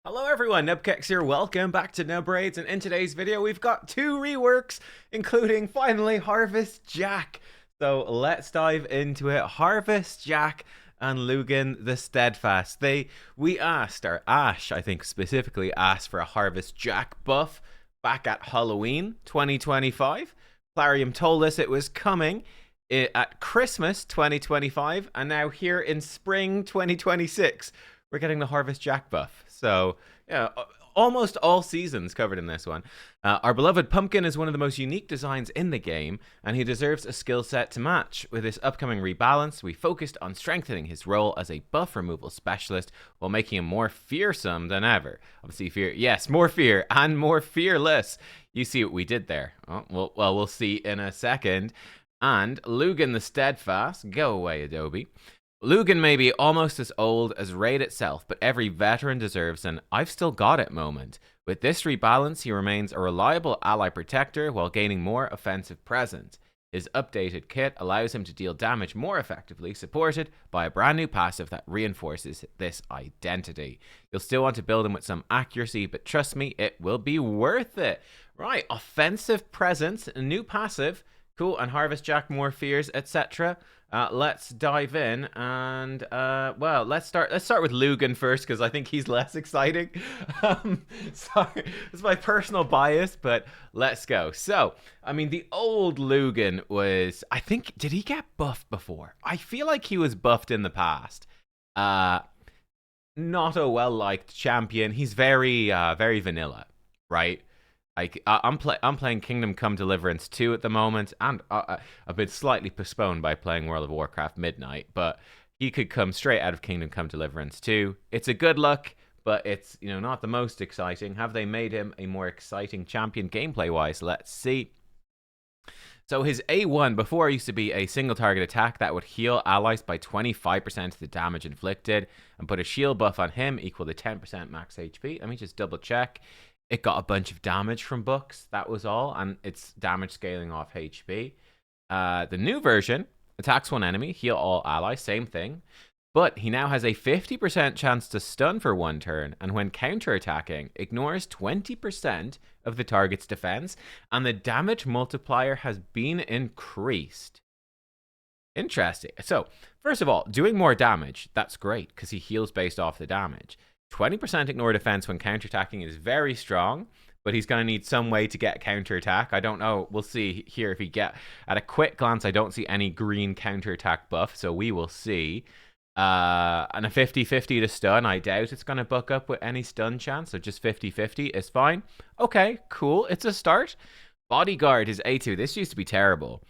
Hello everyone, nubkeks here, welcome back to Nub Raids, and in today's video we've got two reworks, including finally Harvest Jack. So let's dive into it. Harvest Jack and Lugan the Steadfast. We asked, or Ash I think specifically asked for a Harvest Jack buff back at Halloween 2025. Clarium told us it was coming at Christmas 2025, and now here in spring 2026 we're getting the Harvest Jack buff. So, yeah, almost all seasons covered in this one. Our beloved Pumpkin is one of the most unique designs in the game, and he deserves a skill set to match. With this upcoming rebalance, we focused on strengthening his role as a buff removal specialist while making him more fearsome than ever. Obviously, more fear and more fearless. You see what we did there. Oh, well, we'll see in a second. And Lugan the Steadfast, go away, Adobe. Lugan may be almost as old as Raid itself, but every veteran deserves an "I've still got it" moment. With this rebalance, he remains a reliable ally protector while gaining more offensive presence. His updated kit allows him to deal damage more effectively, supported by a brand new passive that reinforces this identity. You'll still want to build him with some accuracy, but trust me, it will be worth it. Right, offensive presence, a new passive, cool, and Harvest Jack, more fears, etc. Let's dive in, and well, let's start with Lugan first because I think he's less exciting. Sorry, it's my personal bias, but let's go. So, I mean, the old Lugan was, I think, did he get buffed before? I feel like he was buffed in the past. Not a well-liked champion. He's very vanilla, right? I'm playing Kingdom Come Deliverance 2 at the moment, and I've been slightly postponed by playing World of Warcraft Midnight, but he could come straight out of Kingdom Come Deliverance 2. It's a good look, but it's, not the most exciting. Have they made him a more exciting champion gameplay-wise? Let's see. So his A1 before used to be a single target attack that would heal allies by 25% of the damage inflicted, and put a shield buff on him equal to 10% max HP. Let me just double check. It got a bunch of damage from books, that was all, and it's damage scaling off HP. The new version, attacks one enemy, heal all allies, same thing, but he now has a 50% chance to stun for one turn, and when counterattacking, ignores 20% of the target's defense, and the damage multiplier has been increased. Interesting. So, first of all, doing more damage, that's great, because he heals based off the damage. 20% ignore defense when counterattacking is very strong, but he's going to need some way to get counterattack. I don't know. We'll see here if he get... At a quick glance, I don't see any green counterattack buff, so we will see. And a 50-50 to stun. I doubt it's going to buck up with any stun chance, so just 50-50 is fine. Okay, cool. It's a start. Bodyguard is A2. This used to be terrible.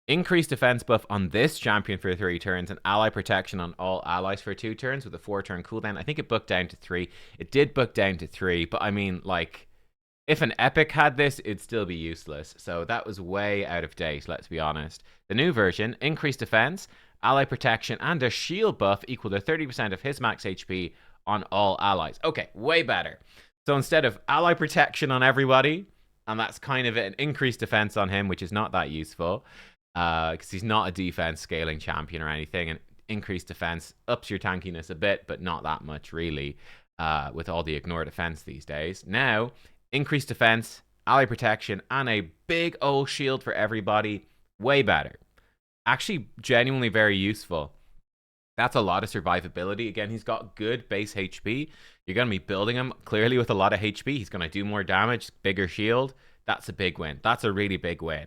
Increased defense buff on this champion for 3 turns, and ally protection on all allies for 2 turns with a 4-turn cooldown. I think it booked down to 3. It did book down to 3, but I mean, like, if an epic had this, it'd still be useless. So that was way out of date, let's be honest. The new version, increased defense, ally protection, and a shield buff equal to 30% of his max HP on all allies. Okay, way better. So instead of ally protection on everybody, and that's kind of an increased defense on him, which is not that useful, because he's not a defense scaling champion or anything, and increased defense ups your tankiness a bit, but not that much really, with all the ignore defense these days. Now, increased defense, ally protection, and a big old shield for everybody, way better. Actually, genuinely very useful. That's a lot of survivability. Again, he's got good base HP. You're going to be building him clearly with a lot of HP. He's going to do more damage, bigger shield. That's a big win. That's a really big win.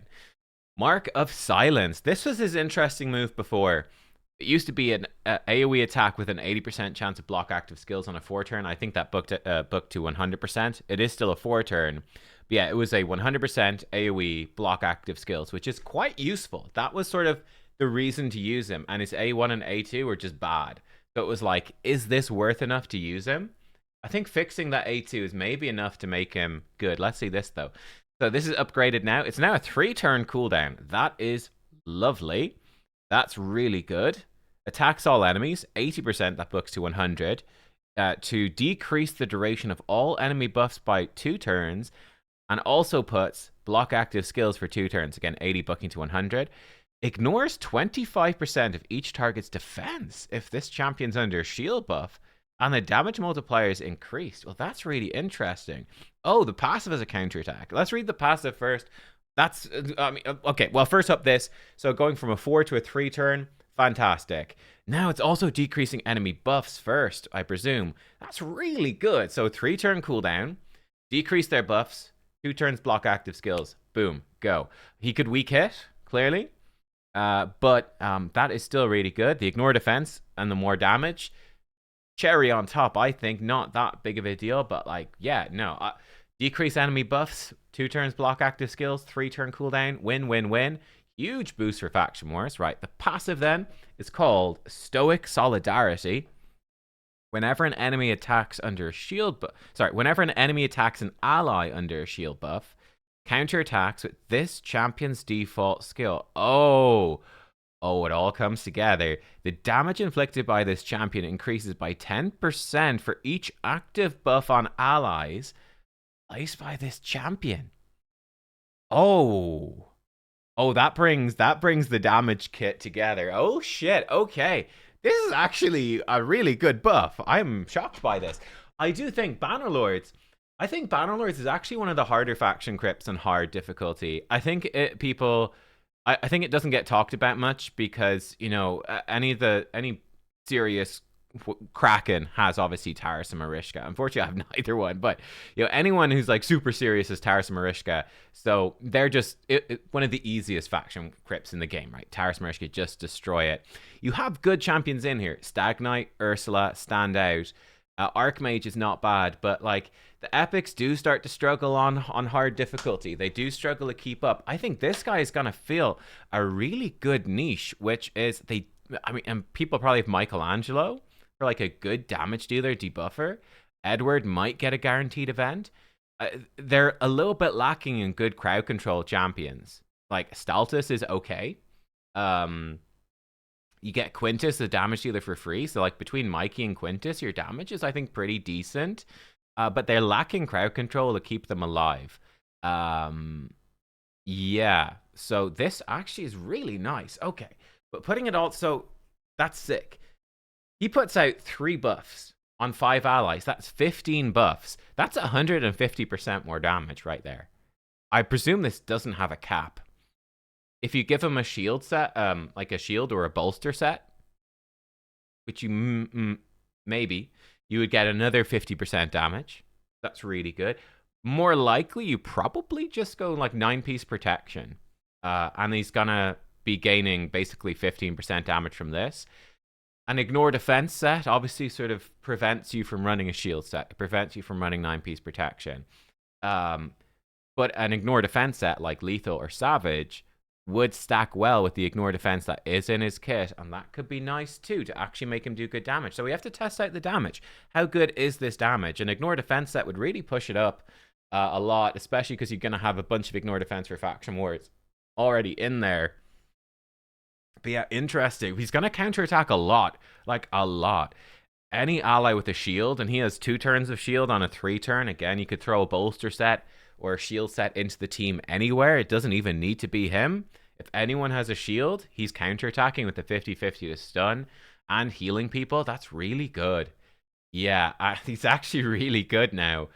Mark of Silence. This was his interesting move before. It used to be an AoE attack with an 80% chance of block active skills on a 4-turn. I think that booked to 100%. It is still a 4-turn. But yeah, it was a 100% AoE block active skills, which is quite useful. That was sort of the reason to use him. And his A1 and A2 were just bad. So it was like, is this worth enough to use him? I think fixing that A2 is maybe enough to make him good. Let's see this, though. So this is upgraded now. It's now a 3-turn cooldown. That is lovely. That's really good. Attacks all enemies, 80%, that books to 100. To decrease the duration of all enemy buffs by 2 turns, and also puts block active skills for 2 turns. Again, 80 booking to 100. Ignores 25% of each target's defense if this champion's under shield buff. And the damage multiplier is increased. Well, that's really interesting. Oh, the passive is a counterattack. Let's read the passive first. That's, okay. Well, first up this. So going from a 4 to a 3 turn, fantastic. Now it's also decreasing enemy buffs first, I presume. That's really good. So 3 turn cooldown, decrease their buffs, 2 turns block active skills. Boom, go. He could weak hit, clearly. But that is still really good. The ignore defense and the more damage. Cherry on top, I think. Not that big of a deal, but like, yeah, no. Decrease enemy buffs, 2 turns block active skills, 3 turn cooldown, win, win, win. Huge boost for Faction Wars, right? The passive then is called Stoic Solidarity. Whenever an enemy attacks under a shield buff, whenever an enemy attacks an ally under a shield buff, counter attacks with this champion's default skill. Oh, it all comes together. The damage inflicted by this champion increases by 10% for each active buff on allies placed by this champion. Oh, that brings the damage kit together. Oh shit. Okay, this is actually a really good buff. I'm shocked by this. I do think Bannerlords. I think Bannerlords is actually one of the harder faction crypts on hard difficulty. I think I think it doesn't get talked about much because, you know, any serious Kraken has obviously Taras and Marishka. Unfortunately, I have neither one, but you know, anyone who's like super serious is Taras and Marishka. So they're just one of the easiest faction crypts in the game, right? Taras and Marishka, just destroy it. You have good champions in here. Stag Knight, Ursula stand out. Archmage is not bad, but like the epics do start to struggle on hard difficulty. They do struggle to keep up. I think this guy is gonna feel a really good niche, which is and people probably have Michelangelo for like a good damage dealer debuffer. Edward might get a guaranteed event. They're a little bit lacking in good crowd control champions. Like Staltus is okay. You get Quintus, the damage dealer, for free. So, like, between Mikey and Quintus, your damage is, I think, pretty decent. But they're lacking crowd control to keep them alive. Yeah. So, this actually is really nice. Okay. But putting it all... So, that's sick. He puts out 3 buffs on 5 allies. That's 15 buffs. That's 150% more damage right there. I presume this doesn't have a cap. If you give him a shield set, like a shield or a bolster set, which you maybe, you would get another 50% damage. That's really good. More likely, you probably just go like 9-piece protection. And he's gonna be gaining basically 15% damage from this. An ignore defense set obviously sort of prevents you from running a shield set. It prevents you from running 9-piece protection. But an ignore defense set like lethal or savage would stack well with the ignore defense that is in his kit, and that could be nice too to actually make him do good damage. So we have to test out the damage. How good is this damage? An ignore defense set would really push it up a lot, especially because you're going to have a bunch of ignore defense for Faction Wars already in there. But yeah, interesting. He's going to counterattack a lot, like a lot. Any ally with a shield, and he has 2 turns of shield on a 3 turn. Again, you could throw a bolster set or a shield set into the team anywhere. It doesn't even need to be him. If anyone has a shield, he's counterattacking with the 50-50 to stun and healing people. That's really good. Yeah, he's actually really good now.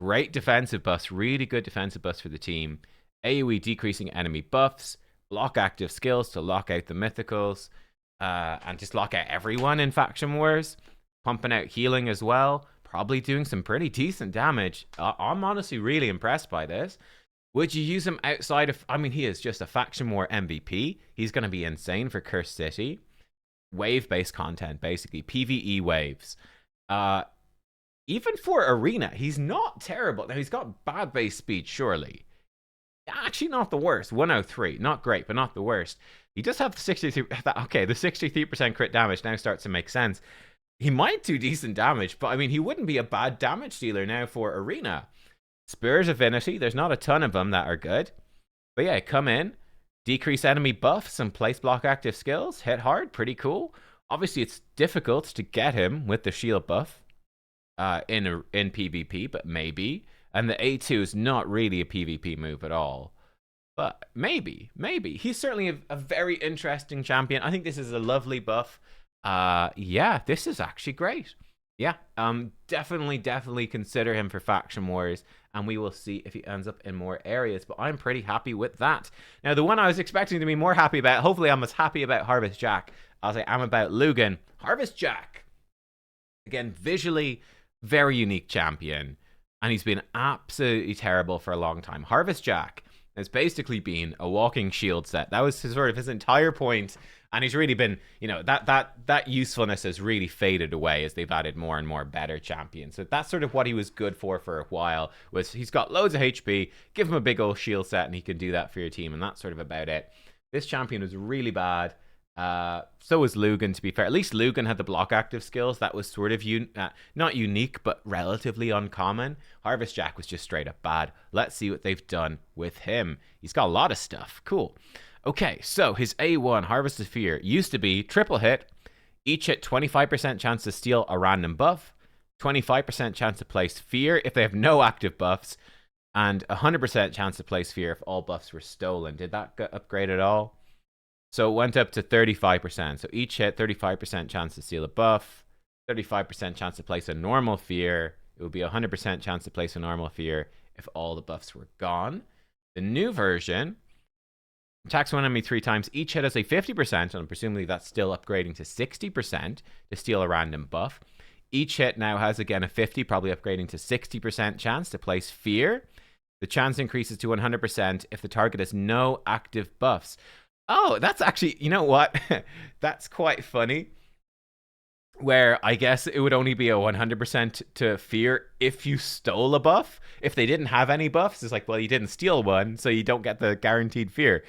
Great defensive buffs, really good defensive buffs for the team. AoE decreasing enemy buffs, block active skills to lock out the mythicals, and just lock out everyone in Faction Wars. Pumping out healing as well. Probably doing some pretty decent damage. I'm honestly really impressed by this. Would you use him outside of... I mean, he is just a Faction War MVP. He's going to be insane for Cursed City. Wave-based content, basically. PvE waves. Even for Arena, he's not terrible. Now, he's got bad base speed, surely. Actually, not the worst. 103. Not great, but not the worst. He does have the 63... Okay, the 63% crit damage now starts to make sense. He might do decent damage, but I mean, he wouldn't be a bad damage dealer now for Arena. Spirit Affinity, there's not a ton of them that are good. But yeah, come in, decrease enemy buffs and place block active skills, hit hard, pretty cool. Obviously, it's difficult to get him with the shield buff in PvP, but maybe. And the A2 is not really a PvP move at all. But maybe. He's certainly a very interesting champion. I think this is a lovely buff. Yeah, this is actually great. Yeah, definitely consider him for Faction Wars, and we will see if he ends up in more areas, but I'm pretty happy with that. Now, the one I was expecting to be more happy about, hopefully I'm as happy about Harvest Jack as I am about Lugan. Harvest Jack, again, visually, very unique champion, and he's been absolutely terrible for a long time. Harvest Jack has basically been a walking shield set. That was sort of his entire point, and he's really been, you know, that usefulness has really faded away as they've added more and more better champions. So that's sort of what he was good for a while, was he's got loads of HP, give him a big old shield set and he can do that for your team, and that's sort of about it. This champion was really bad. So was Lugan, to be fair. At least Lugan had the block active skills. That was sort of not unique, but relatively uncommon. Harvest Jack was just straight up bad. Let's see what they've done with him. He's got a lot of stuff. Cool. Okay, so his A1, Harvest of Fear, used to be triple hit. Each hit 25% chance to steal a random buff, 25% chance to place Fear if they have no active buffs, and 100% chance to place Fear if all buffs were stolen. Did that get upgraded at all? So it went up to 35%. So each hit, 35% chance to steal a buff, 35% chance to place a normal Fear. It would be 100% chance to place a normal Fear if all the buffs were gone. The new version attacks one enemy 3 times. Each hit has a 50%, and presumably that's still upgrading to 60% to steal a random buff. Each hit now has, again, a 50, probably upgrading to 60% chance to place Fear. The chance increases to 100% if the target has no active buffs. Oh, that's actually, you know what? That's quite funny. Where I guess it would only be a 100% to Fear if you stole a buff. If they didn't have any buffs, it's like, well, you didn't steal one, so you don't get the guaranteed Fear.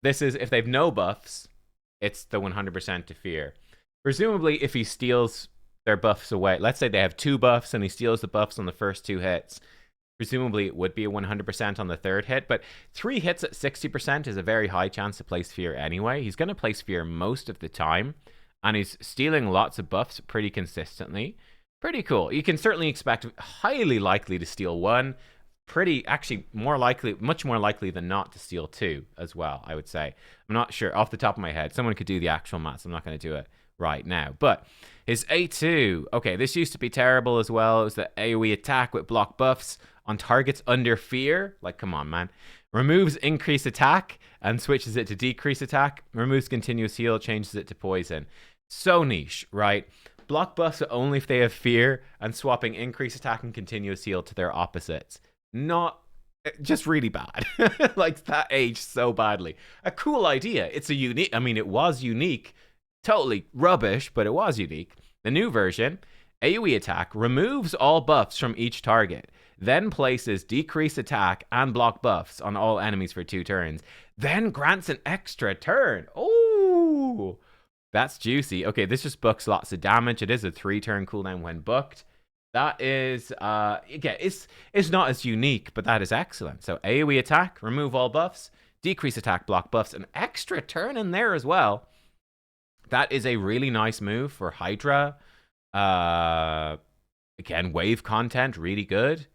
This is, if they've no buffs, it's the 100% to Fear. Presumably, if he steals their buffs away, let's say they have 2 buffs and he steals the buffs on the first 2 hits, presumably it would be a 100% on the 3rd hit, but 3 hits at 60% is a very high chance to place Fear anyway. He's going to place Fear most of the time, and he's stealing lots of buffs pretty consistently. Pretty cool. You can certainly expect highly likely to steal 1. Actually much more likely than not to steal 2 as well, I would say. I'm not sure off the top of my head. Someone could do the actual maths. I'm not going to do it right now. But his A2, okay, this used to be terrible as well. It was the AoE attack with block buffs on targets under Fear. Like, come on, man. Removes increase attack and switches it to decrease attack. Removes continuous heal, changes it to poison. So niche, right? Block buffs only if they have Fear, and swapping increase attack and continuous heal to their opposites. Not just really bad. Like, that aged so badly. A cool idea. It's a unique, I mean, it was unique. Totally rubbish, but it was unique. The new version, AoE attack, removes all buffs from each target, then places decrease attack and block buffs on all enemies for 2 turns, then grants an extra turn. Oh, that's juicy. Okay, this just books lots of damage. It is a 3-turn cooldown when booked. That is, again, it's not as unique, but that is excellent. So AoE attack, remove all buffs, decrease attack, block buffs, an extra turn in there as well. That is a really nice move for Hydra. Again, wave content, really good.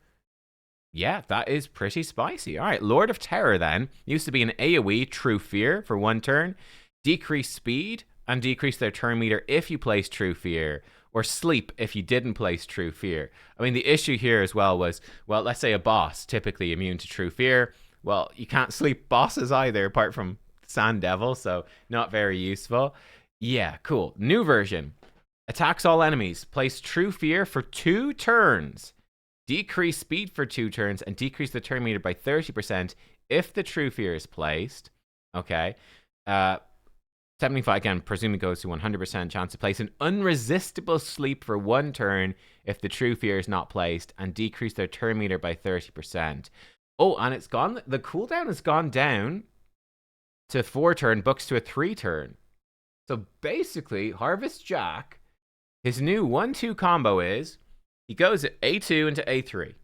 Yeah, that is pretty spicy. All right, Lord of Terror then. Used to be an AoE, True Fear, for 1 turn. Decrease speed and decrease their turn meter if you place True Fear, or sleep if you didn't place True Fear. I mean, the issue here as well was, well, let's say a boss, typically immune to True Fear. Well, you can't sleep bosses either, apart from Sand Devil, so not very useful. Yeah, cool. New version. Attacks all enemies. Place True Fear for 2 turns. Decrease speed for 2 turns and decrease the turn meter by 30% if the True Fear is placed. Okay. 75, again, presumably goes to 100% chance to place an unresistible sleep for 1 turn if the True Fear is not placed, and decrease their turn meter by 30%. Oh, and it's gone, the cooldown has gone down to 4 turn, books to a 3 turn. So basically, Harvest Jack, his new 1-2 combo is, he goes at A2 into A3.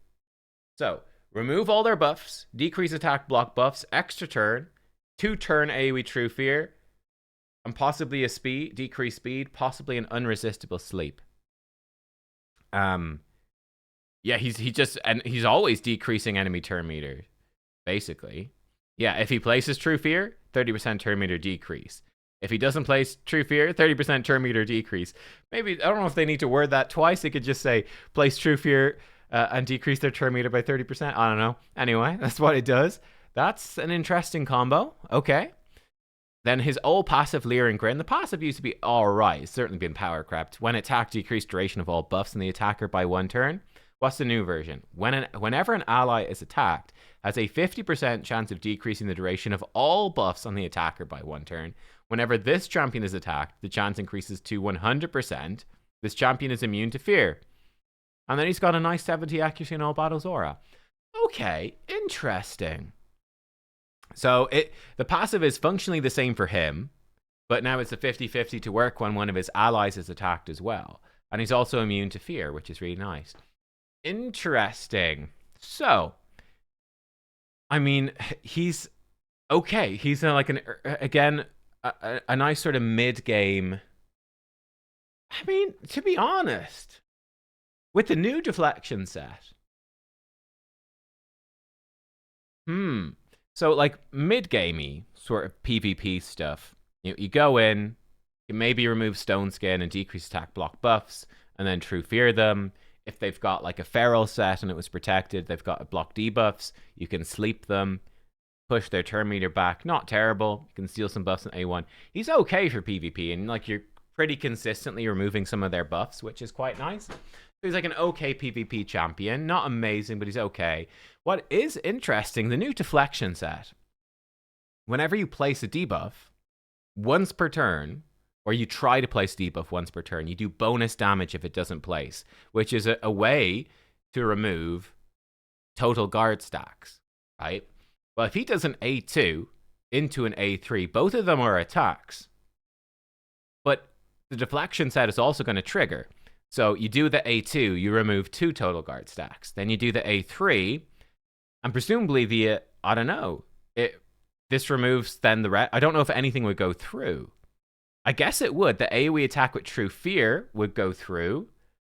So, remove all their buffs, decrease attack block buffs, extra turn, 2-turn AoE True Fear, and possibly a speed, decrease speed, possibly an unresistible sleep. Yeah, he's always decreasing enemy turn meter, basically. Yeah, if he places True Fear, 30% turn meter decrease. If he doesn't place True Fear, 30% turn meter decrease. Maybe, I don't know if they need to word that twice. They could just say, place True Fear and decrease their turn meter by 30%. I don't know. Anyway, that's what it does. That's an interesting combo. Okay. Then his old passive, Leer and Grin. The passive used to be alright. It's certainly been power crept. When attack, decrease duration of all buffs in the attacker by 1 turn. What's the new version? Whenever an ally is attacked, has a 50% chance of decreasing the duration of all buffs on the attacker by 1 turn. Whenever this champion is attacked, the chance increases to 100%. This champion is immune to fear. And then he's got a nice 70 accuracy in all battles aura. Okay, interesting. So the passive is functionally the same for him, but now it's a 50-50 to work when one of his allies is attacked as well. And he's also immune to fear, which is really nice. Interesting. So, I mean, he's okay. He's like a nice sort of mid-game. I mean, to be honest, with the new deflection set, so like mid-gamey sort of PvP stuff, you go in, you maybe remove Stone Skin and decrease attack block buffs, and then True Fear them. If they've got like a Feral set and it was protected, they've got a block debuffs, you can sleep them, push their turn meter back. Not terrible. You can steal some buffs in A1. He's okay for PvP, and like you're pretty consistently removing some of their buffs, which is quite nice. So he's like an okay PvP champion. Not amazing, but he's okay. What is interesting, the new deflection set. Whenever you place a debuff once per turn, or you try to place debuff once per turn, you do bonus damage if it doesn't place, which is a way to remove total guard stacks, right? Well, if he does an A2 into an A3, both of them are attacks. But the deflection set is also going to trigger. So you do the A2, you remove 2 total guard stacks. Then you do the A3, and presumably I don't know, this removes then the rest. I don't know if anything would go through. I guess it would. The AoE attack with True Fear would go through.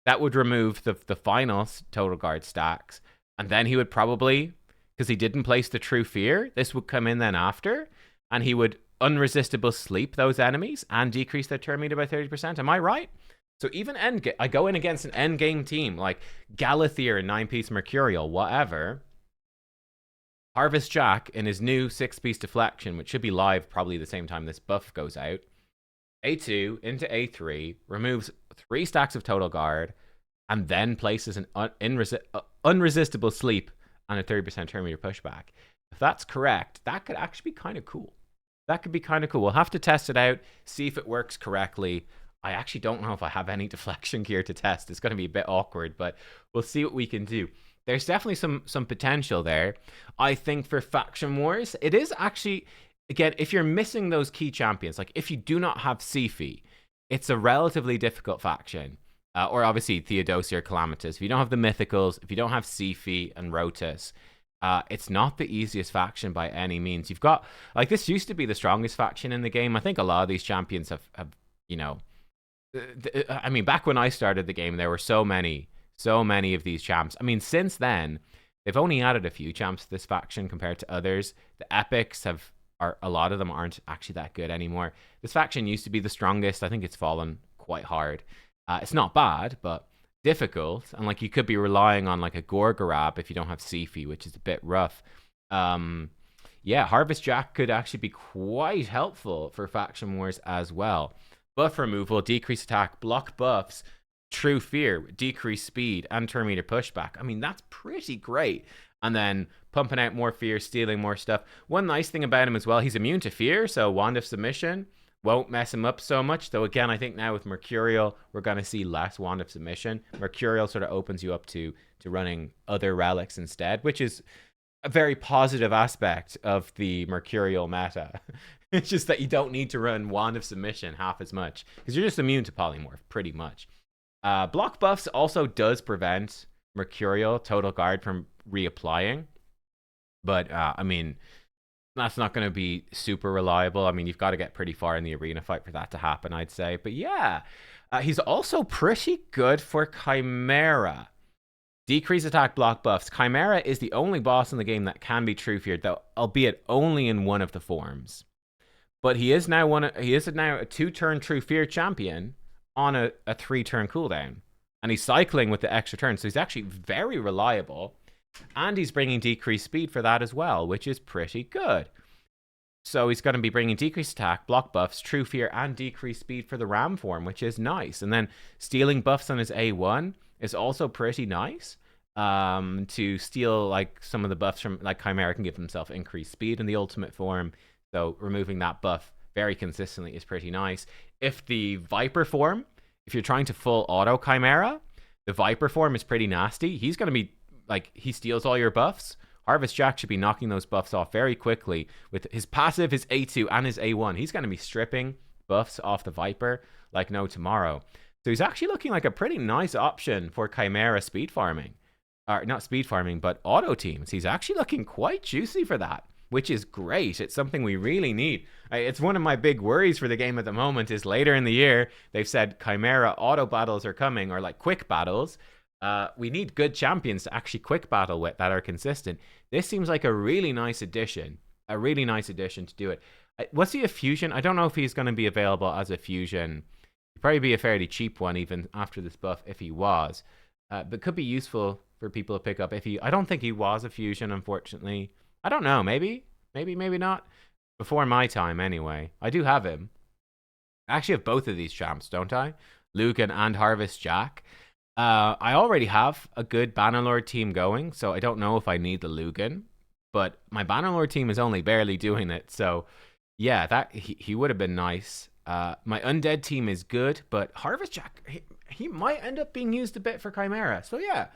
That would remove the final total guard stacks. And then he would probably, because he didn't place the True Fear, this would come in then after, and he would unresistible sleep those enemies and decrease their turn meter by 30%. Am I right? So even I go in against an endgame team like Galathier and 9-piece Mercurial, whatever. Harvest Jack in his new 6-piece deflection, which should be live probably the same time this buff goes out. A2 into A3, removes 3 stacks of total guard, and then places an unresistible sleep and a 30% turn meter pushback. If that's correct, that could actually be kind of cool. That could be kind of cool. We'll have to test it out, see if it works correctly. I actually don't know if I have any deflection gear to test. It's going to be a bit awkward, but we'll see what we can do. There's definitely some potential there. I think for Faction Wars, it is actually, again, if you're missing those key champions, like if you do not have Sifi, it's a relatively difficult faction. Or obviously Theodosia or Calamitous. If you don't have the Mythicals, if you don't have Sifi and Rotus, it's not the easiest faction by any means. You've got, like, this used to be the strongest faction in the game. I think a lot of these champions have you know, I mean, back when I started the game, there were so many of these champs. I mean, since then, they've only added a few champs to this faction compared to others. The epics a lot of them aren't actually that good anymore. This faction used to be the strongest. I think it's fallen quite hard. It's not bad, but difficult. And like you could be relying on like a Gorgorab if you don't have Sifi, which is a bit rough. Yeah, Harvest Jack could actually be quite helpful for Faction Wars as well. Buff removal, decrease attack, block buffs, True Fear, decrease speed, and turn meter pushback. I mean, that's pretty great. And then pumping out more fear, stealing more stuff. One nice thing about him as well, he's immune to fear, so Wand of Submission won't mess him up so much. Though again, I think now with Mercurial, we're going to see less Wand of Submission. Mercurial sort of opens you up to running other relics instead, which is a very positive aspect of the Mercurial meta. It's just that you don't need to run Wand of Submission half as much, because you're just immune to Polymorph, pretty much. Block buffs also does prevent Mercurial Total Guard from reapplying. But, I mean, that's not going to be super reliable. I mean, you've got to get pretty far in the arena fight for that to happen, I'd say. But yeah, he's also pretty good for Chimera. Decrease attack block buffs. Chimera is the only boss in the game that can be True Feared, though, albeit only in one of the forms. but he is now he is now a 2-turn True Fear champion on a 3-turn cooldown, and he's cycling with the extra turn, so he's actually very reliable, and he's bringing decreased speed for that as well, which is pretty good. So he's going to be bringing decreased attack, block buffs, True Fear, and decreased speed for the Ram form, which is nice. And then stealing buffs on his A1 is also pretty nice. To steal like some of the buffs from like Chimera can give himself increased speed in the ultimate form. So removing that buff very consistently is pretty nice. If the Viper form, if you're trying to full auto Chimera, the Viper form is pretty nasty. He's going to be like, he steals all your buffs. Harvest Jack should be knocking those buffs off very quickly with his passive, his A2, and his A1. He's going to be stripping buffs off the Viper like no tomorrow. So he's actually looking like a pretty nice option for Chimera speed farming. Or not speed farming, but auto teams. He's actually looking quite juicy for that, which is great. It's something we really need. It's one of my big worries for the game at the moment is later in the year, they've said Chimera auto battles are coming, or like quick battles. We need good champions to actually quick battle with that are consistent. This seems like a really nice addition. A really nice addition to do it. Was he a fusion? I don't know if he's going to be available as a fusion. He'd probably be a fairly cheap one even after this buff if he was. But could be useful for people to pick up if he... I don't think he was a fusion, unfortunately. I don't know. Maybe not. Before my time, anyway. I do have him. I actually have both of these champs, don't I? Lugan and Harvest Jack. I already have a good Bannerlord team going, so I don't know if I need the Lugan, but my Bannerlord team is only barely doing it, so yeah, that he would have been nice. My Undead team is good, but Harvest Jack, he might end up being used a bit for Chimera, so yeah.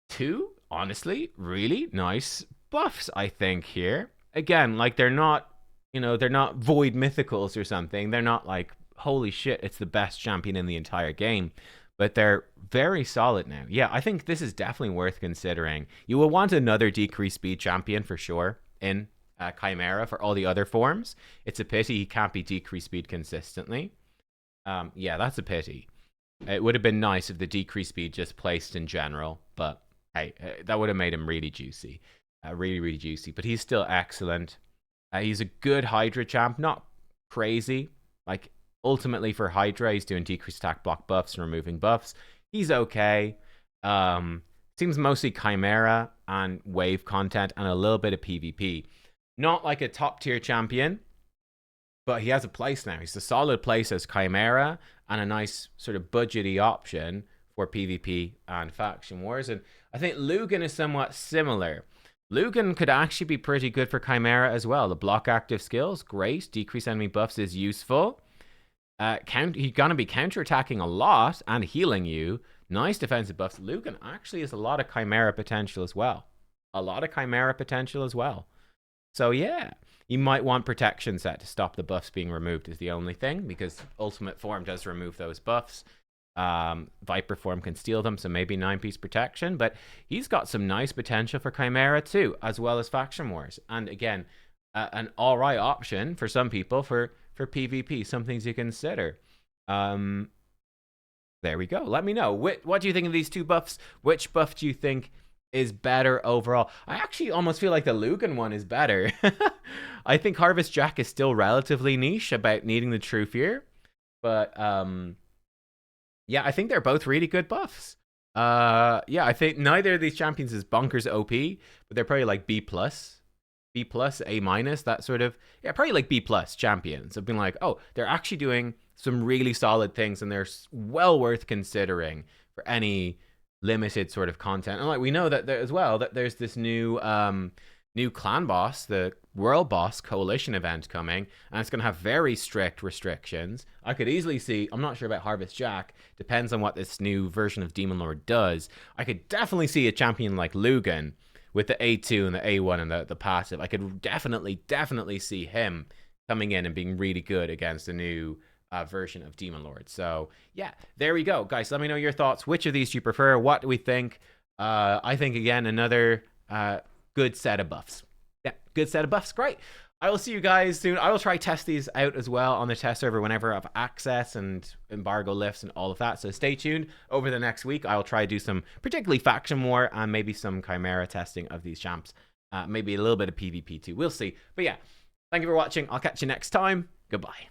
2, honestly, really nice buffs, I think, here. Again, like, they're not, you know, they're not void mythicals or something. They're not like, holy shit, it's the best champion in the entire game. But they're very solid now. Yeah, I think this is definitely worth considering. You will want another decreased speed champion for sure in Chimera for all the other forms. It's a pity he can't be decreased speed consistently. Yeah, that's a pity. It would have been nice if the decreased speed just placed in general. But hey, that would have made him really juicy. Really, really juicy. But he's still excellent. He's a good Hydra champ. Not crazy. Like... Ultimately, for Hydra, he's doing decreased attack, block buffs, and removing buffs. He's okay. Seems mostly Chimera and wave content and a little bit of PvP. Not like a top-tier champion, but he has a place now. He's a solid place as Chimera and a nice sort of budgety option for PvP and faction wars. And I think Lugan is somewhat similar. Lugan could actually be pretty good for Chimera as well. The block active skills, great. Decrease enemy buffs is useful. He's going to be counterattacking a lot and healing you. Nice defensive buffs. Lugan actually has a lot of Chimera potential as well. So yeah, you might want protection set to stop the buffs being removed is the only thing, because ultimate form does remove those buffs. Viper form can steal them, so maybe 9-piece protection. But he's got some nice potential for Chimera too, as well as faction wars. And again, an alright option for some people for PvP, some things you consider. There we go. Let me know. What do you think of these two buffs? Which buff do you think is better overall? I actually almost feel like the Lugan one is better. I think Harvest Jack is still relatively niche about needing the True Fear. But, yeah, I think they're both really good buffs. Yeah, I think neither of these champions is bonkers OP, but they're probably like B+. B+, A-, that sort of, yeah, probably like B+ champions. I've been like, oh, they're actually doing some really solid things, and they're well worth considering for any limited sort of content. And like, we know that there as well, that there's this new clan boss, the world boss coalition event coming, and it's going to have very strict restrictions. I could easily see, I'm not sure about Harvest Jack, depends on what this new version of Demon Lord does. I could definitely see a champion like Lugan with the A2 and the A1 and the passive. I could definitely see him coming in and being really good against the new version of Demon Lord. So yeah, there we go. Guys, let me know your thoughts. Which of these do you prefer? What do we think? I think, again, another good set of buffs. Yeah, good set of buffs. Great. I will see you guys soon. I will try test these out as well on the test server whenever I have access and embargo lifts and all of that. So stay tuned. Over the next week, I will try to do some particularly faction war and maybe some Chimera testing of these champs. Maybe a little bit of PvP too. We'll see. But yeah, Thank you for watching. I'll catch you next time. Goodbye.